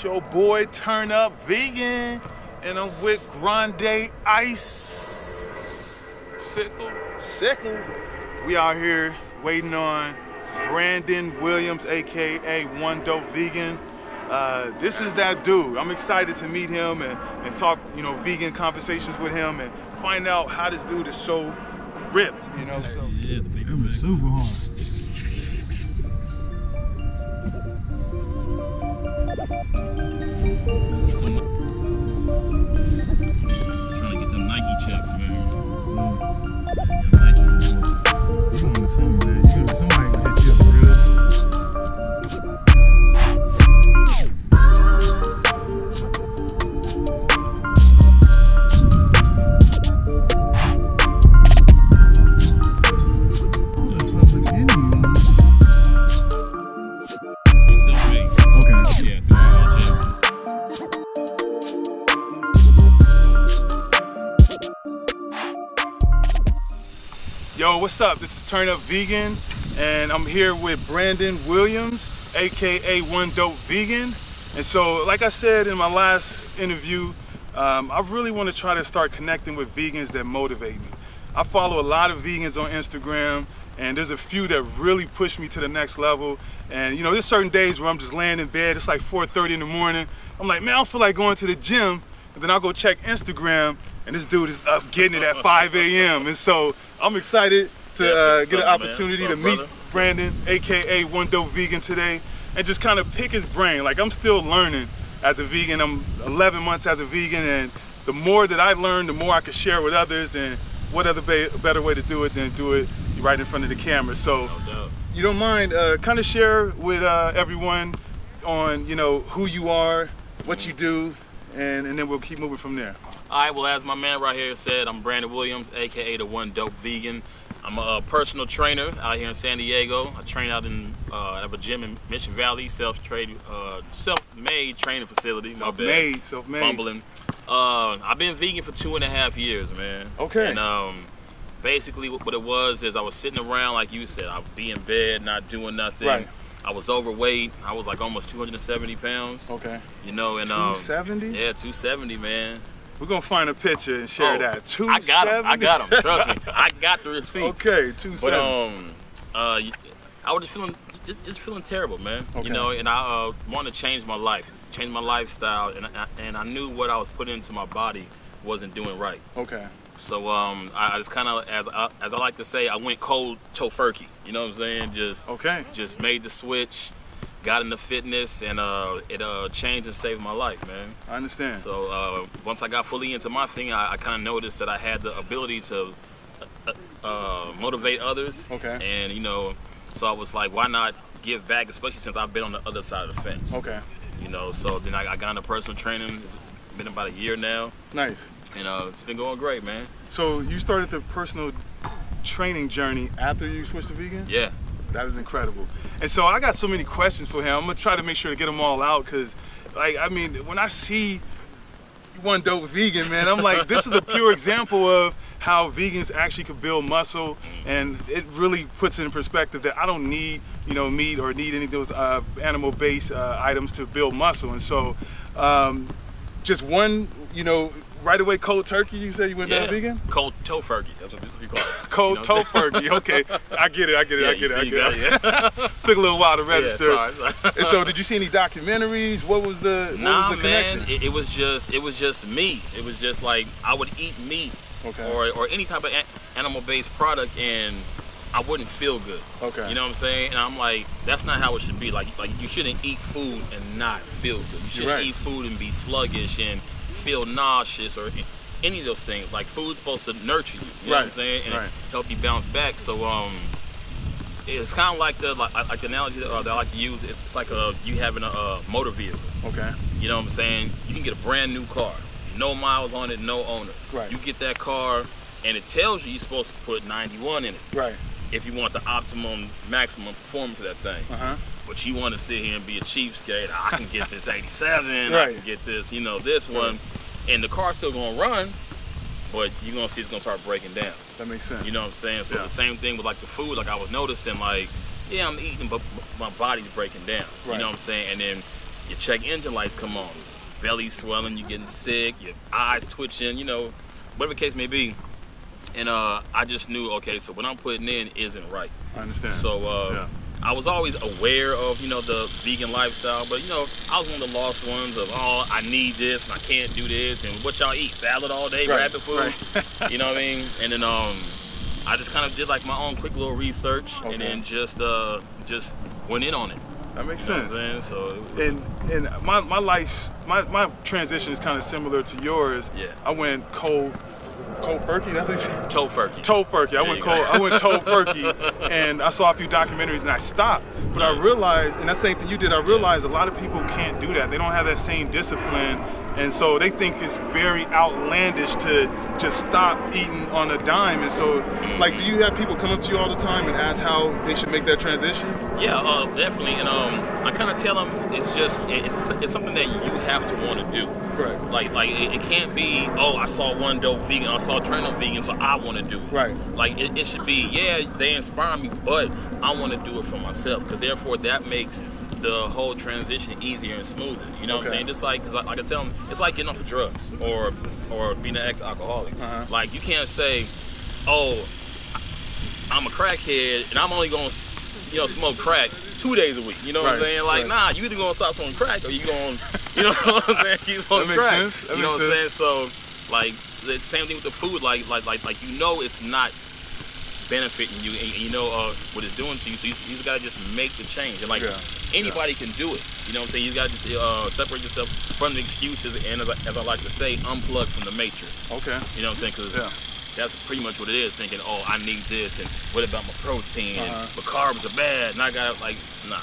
Show boy Turnip vegan, and I'm with Grande Ice Sickle. We out here waiting on Brandon Williams, aka One Dope Vegan. This is that dude. I'm excited to meet him and talk, vegan conversations with him and find out how this dude is so ripped, Yeah, it was super hard. Trying to get them Nike checks, man. You on to something, man. Somebody gonna hit you up for real. Yo, what's up? This is Turnip Vegan, and I'm here with Brandon Williams, aka One Dope Vegan. And so, like I said in my last interview, I really want to try to start connecting with vegans that motivate me. I follow a lot of vegans on Instagram, and there's a few that really push me to the next level. And there's certain days where I'm just laying in bed, it's like 4:30 in the morning. I'm like, man, I don't feel like going to the gym. And then I'll go check Instagram, and this dude is up getting it at 5 a.m. And so I'm excited to get an opportunity to meet Brandon, aka One Dope Vegan, today, and just kind of pick his brain. Like, I'm still learning as a vegan. I'm 11 months as a vegan, and the more that I learn, the more I can share with others. And what other better way to do it than do it right in front of the camera? So, you don't mind kind of share with everyone on who you are, what you do, and then we'll keep moving from there. All right, well, as my man right here said, I'm Brandon Williams, aka the One Dope Vegan. I'm a personal trainer out here in San Diego. I train out in at a gym in Mission Valley, self-made training facility. Self-made. Fumbling. I've been vegan for 2.5 years, man. Okay. And basically what it was is I was sitting around, like you said, I would be in bed, not doing nothing. Right. I was overweight. I was like almost 270 pounds. Okay. And 270? Yeah, 270, man. We're gonna find a picture and share that. 270? I got them. Trust me. I got the receipts. Okay, 270. But I was just feeling terrible, man. Okay. And I wanted to change my life, change my lifestyle, and I knew what I was putting into my body wasn't doing right. Okay. So I just kind of, as I like to say, I went cold tofurkey. You know what I'm saying? Just made the switch, got into fitness, and it changed and saved my life, man. I understand. So once I got fully into my thing, I kind of noticed that I had the ability to motivate others. Okay. And so I was like, why not give back, especially since I've been on the other side of the fence. Okay. So then I got into personal training. It's been about a year now. Nice. And it's been going great, man. So you started the personal training journey after you switched to vegan? Yeah. That is incredible. And so I got so many questions for him. I'm gonna try to make sure to get them all out, because when I see One Dope Vegan, man, I'm like, this is a pure example of how vegans actually could build muscle, and it really puts it in perspective that I don't need meat or need any of those animal-based items to build muscle. And so just one, right away, cold turkey, you said you went down vegan? Cold tofurkey, that's what you call it. Cold tofurkey, okay. I get it. Took a little while to register. Yeah, sorry. And so did you see any documentaries? What was the connection? Man, it was just me. It was just like, I would eat meat, okay, or any type of animal-based product, and I wouldn't feel good. Okay. You know what I'm saying? And I'm like, that's not how it should be. Like you shouldn't eat food and not feel good. You shouldn't eat food and be sluggish and feel nauseous or any of those things. Like, food's supposed to nurture you. You know what I'm saying? And help you bounce back. So it's kind of like the analogy that I like to use. It's like you having a motor vehicle. Okay. You know what I'm saying? You can get a brand new car, no miles on it, no owner. Right. You get that car, and it tells you're supposed to put 91 in it. Right. If you want the maximum performance of that thing. But you want to sit here and be a cheapskate. I can get this 87. I can get this, this one, and the car's still gonna run, but you're gonna see it's gonna start breaking down. That makes sense. You know what I'm saying? So the same thing with like the food. Like, I was noticing, like, yeah, I'm eating, but my body's breaking down. Right. You know what I'm saying? And then your check engine lights come on, belly swelling, you're getting sick, your eyes twitching, you know, whatever the case may be. And I just knew, okay, so what I'm putting in isn't right. I understand. So yeah. I was always aware of, you know, the vegan lifestyle, but, you know, I was one of the lost ones of, oh, I need this and I can't do this, and what y'all eat, salad all day, Right. rabbit food, Right. you know what I mean? And then I just kind of did like my own quick little research, and then just went in on it. That makes You know sense. what I'm saying? So And my life, my transition is kind of similar to yours. Yeah. I went cold turkey. That's what you said? tofurkey. Tofurkey. I went tofurkey, and I saw a few documentaries, and I stopped. But I realized, and that same thing you did, I realized a lot of people can't do that. They don't have that same discipline, and so they think it's very outlandish to just stop eating on a dime. And so, like, do you have people come up to you all the time and ask how they should make that transition? Yeah, definitely. And I kind of tell them it's something that you have to want to do. Correct. Like it can't be, oh, I saw one dope vegan, I saw Turnip vegan, so I want to do it. Right. Like it should be, yeah, they inspire me, but I want to do it for myself, because therefore that makes the whole transition easier and smoother. You know what I'm saying? Just like, because I can tell them, it's like getting off of drugs or being an ex-alcoholic. Like, you can't say, oh, I'm a crackhead and I'm only going to, you know, smoke crack 2 days a week. You know what I'm saying? Like, nah, you either gonna stop smoking crack or you gonna, you know what I'm saying? Keep smoking crack. You know what I'm saying? So, like, the same thing with the food. Like, you know, it's not benefiting you, and you know what it's doing to you. So you gotta just make the change. And like, anybody can do it. You know what I'm saying? You gotta just separate yourself from the excuses, and as I like to say, unplug from the matrix. Okay. You know what I'm saying? Because that's pretty much what it is, thinking, oh, I need this, and what about my protein, and my carbs are bad, and I got, like, nah.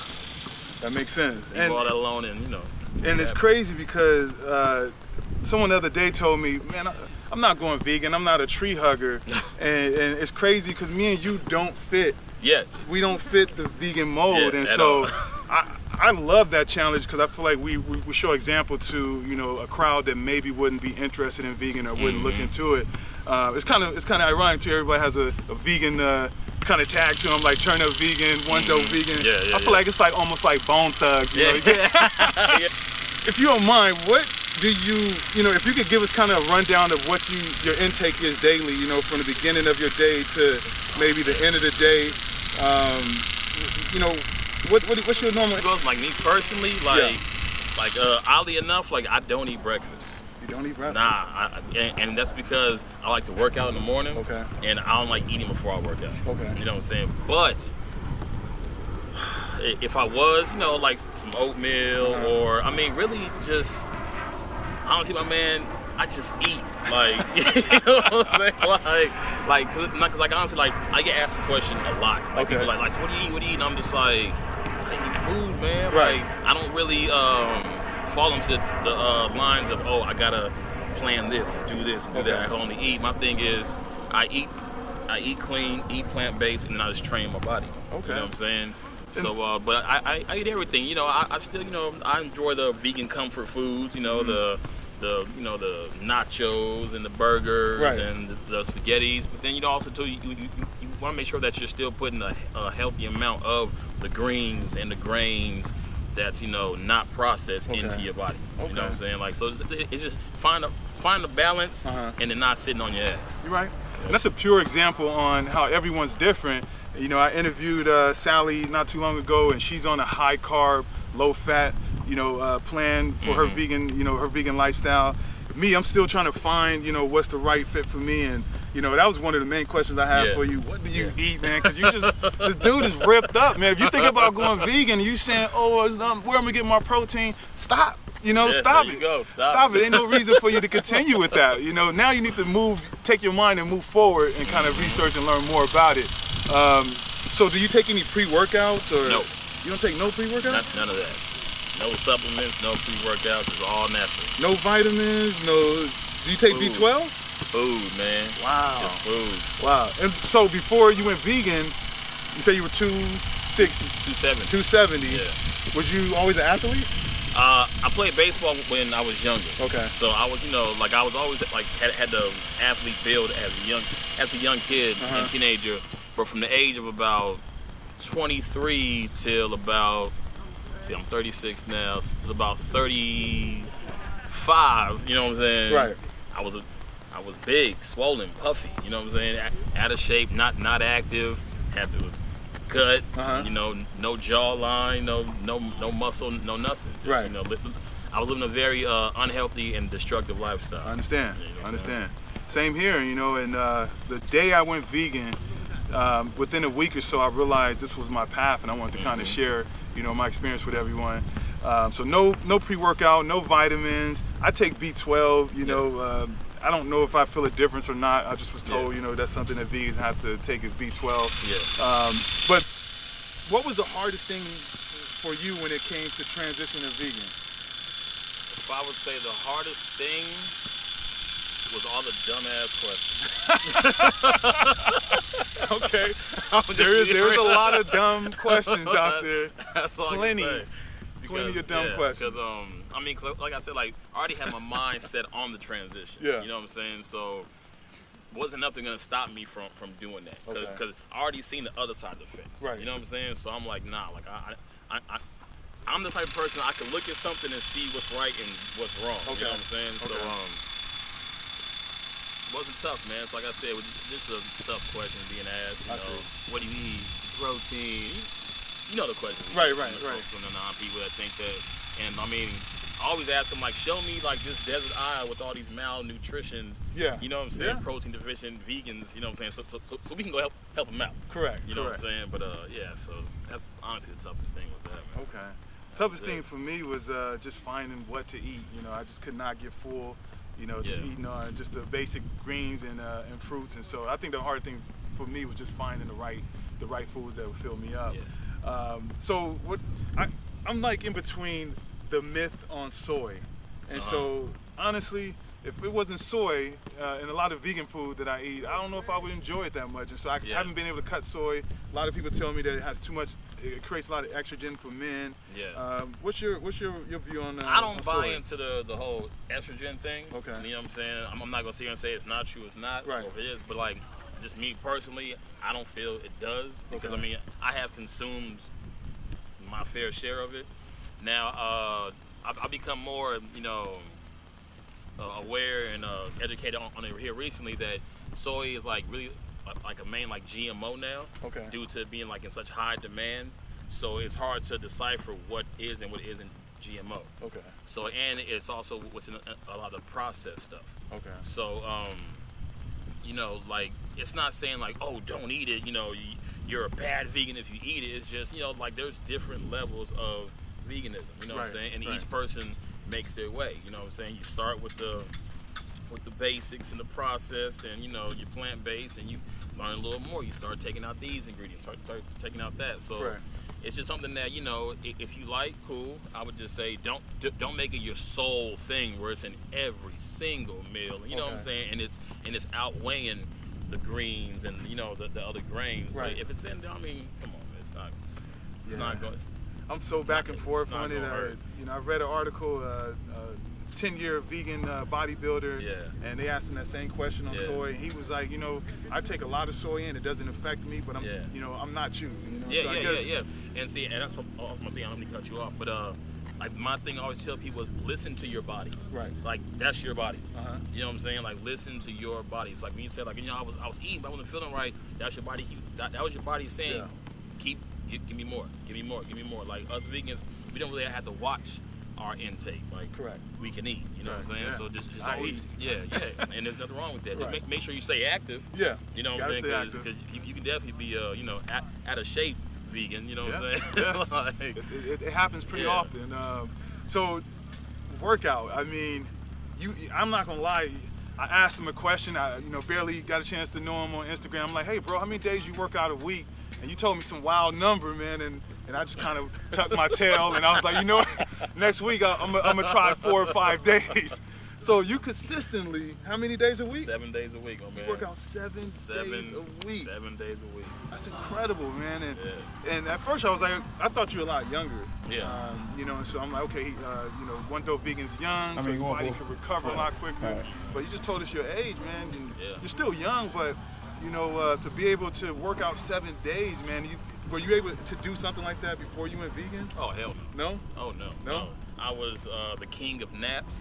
That makes sense. Leave all that alone, and, you know. And it's crazy because someone the other day told me, man, I'm not going vegan, I'm not a tree hugger, and it's crazy because me and you don't fit. Yeah. We don't fit the vegan mold, and so I love that challenge because I feel like we show example to, you know, a crowd that maybe wouldn't be interested in vegan or wouldn't look into it. It's kind of ironic too. Everybody has a vegan kind of tag to them, like Turnip vegan, one dope vegan. I feel like it's like almost like Bone Thugs. You know? If you don't mind, what do you know, if you could give us kind of a rundown of what your intake is daily, you know, from the beginning of your day to maybe the end of the day, you know, what's your normal? Like me personally, like oddly enough, like I don't eat breakfast. You don't eat breakfast? Nah, and that's because I like to work out in the morning. Okay. And I don't like eating before I work out. Okay. You know what I'm saying? But if I was, you know, like some oatmeal or, I mean, really just, honestly, my man, I just eat. Like, you know what I'm saying? Like, honestly, like, I get asked the question a lot. Like, people are like, so what do you eat? What do you eat? And I'm just like, I eat food, man. Like, I don't really fall into the lines of, oh, I gotta plan this and do this and do that. I can only eat. My thing is, I eat clean, eat plant-based, and then I just train my body. You know what I'm saying? So, but I eat everything. You know, I still, you know, I enjoy the vegan comfort foods. You know, the you know, the nachos and the burgers and the spaghettis. But then, you know, also too, you want to make sure that you're still putting a healthy amount of the greens and the grains that's, you know, not processed into your body. You know what I'm saying? Like, so it's just find a balance and then not sitting on your ass. You're right. And that's a pure example on how everyone's different. You know, I interviewed Sally not too long ago, and she's on a high carb, low fat, you know, plan for her vegan, you know, her vegan lifestyle. Me, I'm still trying to find, you know, what's the right fit for me. And, you know, that was one of the main questions I have for you. What do you eat, man? Because you just, this dude is ripped up, man. If you think about going vegan, and you saying, oh, where am I getting my protein? Stop. You know, stop it. Stop it. Ain't no reason for you to continue with that. You know, now you need to take your mind and move forward and kind of research and learn more about it. So do you take any pre-workouts or? No. You don't take no pre-workouts? None of that. No supplements, no pre-workouts. It's all natural. No vitamins, no. Do you take B12? Food, man. Wow. Just food. Wow. And so before you went vegan, you say you were 260? 270. Yeah. Was you always an athlete? I played baseball when I was younger. Okay. So I was, you know, like I was always like had the athlete build as a young kid and teenager. But from the age of about 23 till about, see, I'm 36 now, so it's about 35, you know what I'm saying? Right. I was big, swollen, puffy, you know what I'm saying? Out of shape, not active, had to cut, you know, no jawline, no muscle, no nothing. Just, Right. You know, I was living a very unhealthy and destructive lifestyle. I understand. You know what I I'm understand. Same here, you know, and the day I went vegan, within a week or so, I realized this was my path, and I wanted to kind of share, you know, my experience with everyone. So no pre-workout, no vitamins. I take B12, you know. I don't know if I feel a difference or not. I just was told, you know, that's something that vegans have to take is B12. Yeah. But what was the hardest thing for you when it came to transitioning to vegan? If I would say the hardest thing was all the dumbass questions. Okay. There's a lot of dumb questions out there. That's all Plenty. I can say. Plenty of dumb questions. Because I mean, like I said, like I already had my mind set on the transition. Yeah. You know what I'm saying? So wasn't nothing gonna stop me from doing that. Because I already seen the other side of the fence. Right. You know what I'm saying? So I'm like, nah. Like I'm the type of person I can look at something and see what's right and what's wrong. Okay. You know what I'm saying? Okay. So it wasn't tough, man. So like I said, this is a tough question being asked. You know, what do you eat? Protein. You know the question. Right. From the non-people that think that. And I mean, I always ask them, like, show me like this desert isle with all these malnutrition. Yeah. You know what I'm saying? Yeah. Protein deficient vegans. You know what I'm saying? So we can go help them out. Correct. You know what I'm saying? But yeah. So that's honestly the toughest thing was that. Man. Okay. Toughest thing for me was just finding what to eat. You know, I just could not get full. You know, just eating just the basic greens and fruits. And so I think the hard thing for me was just finding the right foods that would fill me up. Yeah. So what I'm like in between the myth on soy, and so honestly, if it wasn't soy and a lot of vegan food that I eat, I don't know if I would enjoy it that much. And so I haven't been able to cut soy. A lot of people tell me that it has too much. It creates a lot of estrogen for men. Yeah. What's your view on? I don't buy into the whole estrogen thing. Okay. You know what I'm saying? I'm not gonna sit here and say it's not true. It's not. Right. Or if it is, but like, just me personally, I don't feel it does because I mean I have consumed my fair share of it. Now I've become more, you know, aware and educated on it here recently that soy is like really like a main like GMO now. Okay. Due to being like in such high demand, so it's hard to decipher what is and what isn't GMO. Okay. So and it's also within a lot of processed stuff. Okay. So you know, like it's not saying like, oh, don't eat it. You know, you're a bad vegan if you eat it. It's just, you know, like there's different levels of veganism. You know what I'm saying? And each person makes their way. You know what I'm saying? You start with the basics and the process, and you know, you're plant-based, and you learn a little more. You start taking out these ingredients, start taking out that. So it's just something that, you know, if you like, cool. I would just say don't make it your sole thing where it's in every single meal. You know what I'm saying? And it's outweighing the greens and, you know, the other grains. Right. But if it's in there, I mean, come on, man, it's not going. I'm so back and forth on it. You know, I read an article, 10-year vegan bodybuilder, and they asked him that same question on soy. And he was like, you know, I take a lot of soy in, it doesn't affect me, but I'm, you know, I'm not you. You know? Yeah. And see, and that's my thing. I don't mean to cut you off, but like my thing I always tell people is listen to your body. Right. Like that's your body. You know what I'm saying? Like listen to your body. It's like when you said, like, you know, I was eating, but I wasn't feeling right. That's your body. That was your body saying, give me more, give me more, give me more. Like us vegans, we don't really have to watch our intake. Like we can eat. You know what I'm saying? So just always and there's nothing wrong with that. Just make sure you stay active. Yeah. You know what I'm saying? Because you can definitely be you know, out of shape vegan. You know what I'm saying? Like, it happens pretty often. So workout. I mean, I'm not gonna lie. I asked him a question. I, you know, barely got a chance to know him on Instagram. I'm like, hey, bro, how many days you work out a week? And you told me some wild number, man, and I just kind of tucked my tail, and I was like, you know what? Next week I'm gonna try 4 or 5 days. So you consistently, how many days a week? 7 days a week, my man. You work out 7 days a week. 7 days a week. That's incredible, man. And at first I was like, I thought you were a lot younger. Yeah. You know, and so I'm like, okay, you know, One Dope Vegan's young, so his body can recover a lot quicker. But you just told us your age, man. And you're still young, but you know, to be able to work out 7 days, man, were you able to do something like that before you went vegan? Oh, hell no. No? Oh, no. No? I was the king of naps.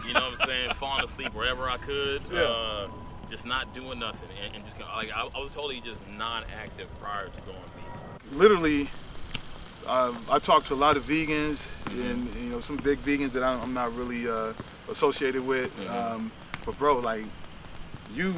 You know what I'm saying? Falling asleep wherever I could. Yeah. Just not doing nothing. And just, like, I was totally just non-active prior to going vegan. Literally, I talked to a lot of vegans, and you know, some big vegans that I'm not really associated with. But bro, like, you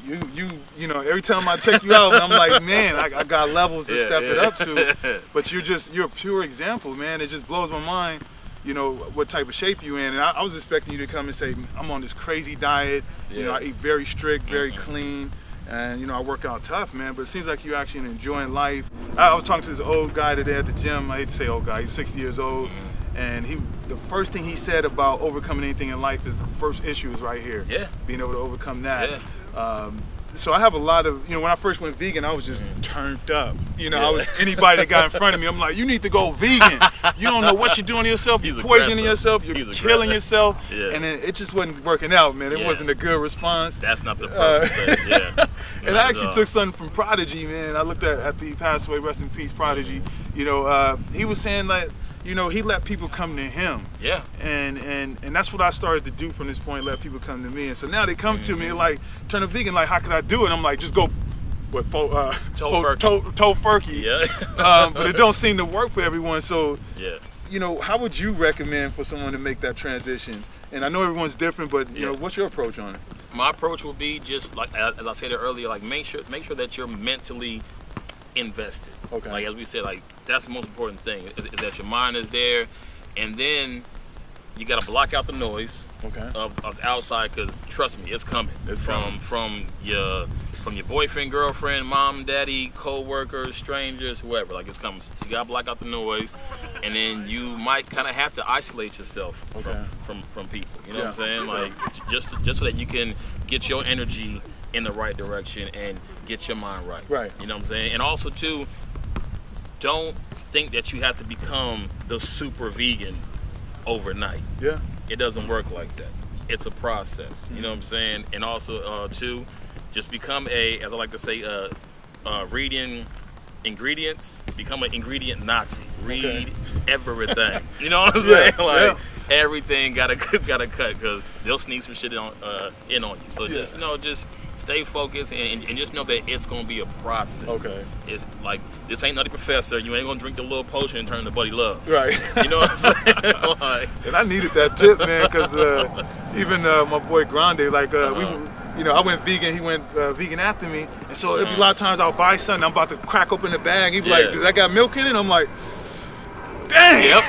know, every time I check you out, I'm like, man, I got levels to step it up to. But you're a pure example, man. It just blows my mind, you know, what type of shape you in. And I was expecting you to come and say, I'm on this crazy diet. You know, I eat very strict, very clean. And, you know, I work out tough, man, but it seems like you're actually enjoying life. I was talking to this old guy today at the gym. I hate to say old guy, he's 60 years old. And the first thing he said about overcoming anything in life is the first issue is right here. Yeah. Being able to overcome that. Yeah. So I have a lot of, you know, when I first went vegan, I was just turned up. You know, I was anybody that got in front of me, I'm like, you need to go vegan. You don't know what you're doing to yourself. You're poisoning yourself. You're killing yourself. And then it just wasn't working out, man. It wasn't a good response. That's not the perfect thing. And I actually took something from Prodigy, man. I looked at the passed away, rest in peace, Prodigy. You know, he was saying like, you know, he let people come to him. Yeah. And that's what I started to do from this point, let people come to me. And so now they come to me like, Turnip vegan, like, how could I do it? I'm like, just go with tofurkey. Yeah. But it don't seem to work for everyone. So, you know, how would you recommend for someone to make that transition? And I know everyone's different, but you know, what's your approach on it? My approach would be just like, as I said earlier, like make sure that you're mentally invested. Okay. Like as we said, like that's the most important thing is that your mind is there, and then you gotta block out the noise of the outside, because trust me, it's coming. It's from your boyfriend, girlfriend, mom, daddy, co-workers, strangers, whoever. Like it's coming. So you gotta block out the noise, and then you might kind of have to isolate yourself from people. You know what I'm saying? Like just so that you can get your energy in the right direction and get your mind right. Right. You know what I'm saying? And also too, don't think that you have to become the super vegan overnight. Yeah. It doesn't work like that. It's a process. You know what I'm saying? And also too, just become as I like to say, reading ingredients, become an ingredient Nazi. Read everything. You know what I'm saying? Like everything gotta cut, because they'll sneak some shit in on you. So just, you know, just stay focused and just know that it's gonna be a process. Okay. It's like, this ain't Nutty Professor. You ain't gonna drink the little potion and turn to Buddy Love. Right. You know what I'm saying? Like, and I needed that tip, man, because even my boy Grande, like you know, I went vegan, he went vegan after me, and so it'd be a lot of times I'll buy something, I'm about to crack open the bag, he'd be like, does that got milk in it? I'm like, dang! Yep,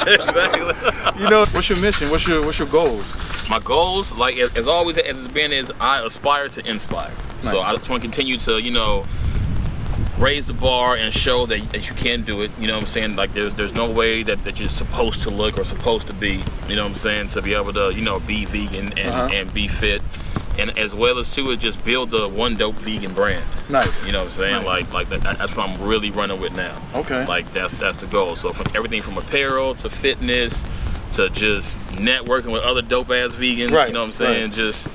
exactly. You know, what's your mission? What's your goals? My goals, like as always, as it's been, is I aspire to inspire. Nice. So I just want to continue to, you know, raise the bar and show that you can do it. You know what I'm saying? Like there's no way that you're supposed to look or supposed to be. You know what I'm saying? To be able to, you know, be vegan and be fit. And as well as too, is just build the One Dope Vegan brand. Nice. You know what I'm saying? Nice. Like that's what I'm really running with now. Okay. Like that's the goal. So from everything from apparel to fitness to just networking with other dope ass vegans. Right. You know what I'm saying? Right. Just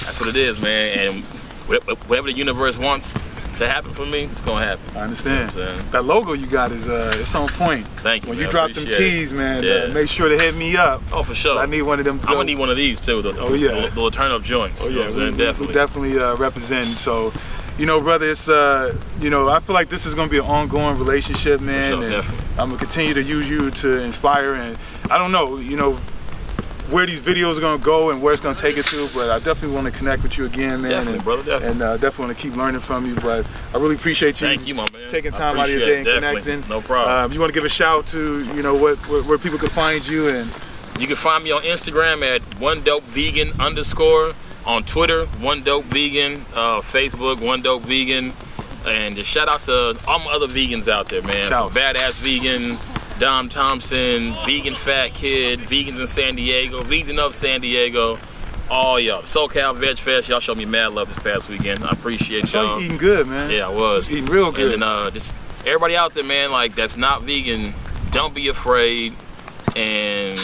that's what it is, man. And whatever the universe wants to happen for me, it's gonna happen. I understand. You know that logo you got is it's on point. Thank you. When you drop them tees, man, make sure to hit me up. Oh, for sure. I need one of them. I'm gonna need one of these too. The Turnip joints. Oh yeah, we definitely representing. So, you know, brother, it's you know, I feel like this is gonna be an ongoing relationship, man. For sure, definitely. I'm gonna continue to use you to inspire, and I don't know, you know, where these videos are going to go and where it's going to take us to, but I definitely want to connect with you again, man. Definitely, brother, definitely. And definitely want to keep learning from you, but I really appreciate you. Thank you, my man. Taking time out of your day and connecting. No problem. You want to give a shout to, you know, where people can find you? And you can find me on Instagram at @OneDopeVegan_, on Twitter, OneDopeVegan, Facebook, OneDopeVegan, and just shout out to all my other vegans out there, man. Badass Vegan, Dom Thompson, Vegan Fat Kid, Vegans in San Diego, Vegan of San Diego, all y'all. SoCal Veg Fest, y'all showed me mad love this past weekend. I appreciate y'all. You eating good, man. Yeah, I was. Eating real good. And then just everybody out there, man, like that's not vegan, don't be afraid, and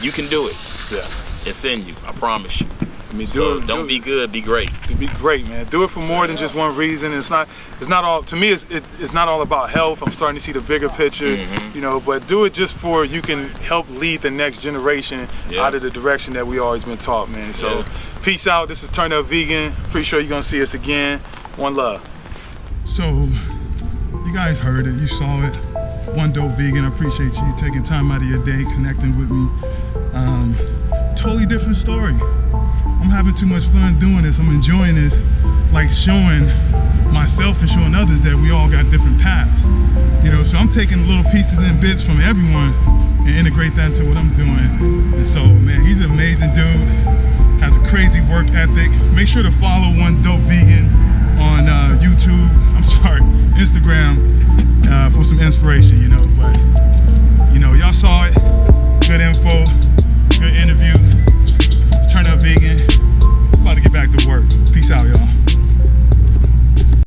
you can do it. Yeah. It's in you, I promise you. I mean, don't be good, be great. To be great, man. Do it for more than just one reason. It's not all, to me, it's not all about health. I'm starting to see the bigger picture, you know, but do it just for you can help lead the next generation out of the direction that we always been taught, man. So peace out. This is Turnip Vegan. Pretty sure you're gonna see us again. One love. So, you guys heard it, you saw it. One Dope Vegan, I appreciate you taking time out of your day, connecting with me. Totally different story. I'm having too much fun doing this. I'm enjoying this, like showing myself and showing others that we all got different paths. You know, so I'm taking little pieces and bits from everyone and integrate that into what I'm doing. And so, man, he's an amazing dude, has a crazy work ethic. Make sure to follow One Dope Vegan on YouTube, Instagram, for some inspiration, you know. But, you know, y'all saw it. Good info, good interview. Turn Up Vegan. About to get back to work. Peace out, y'all.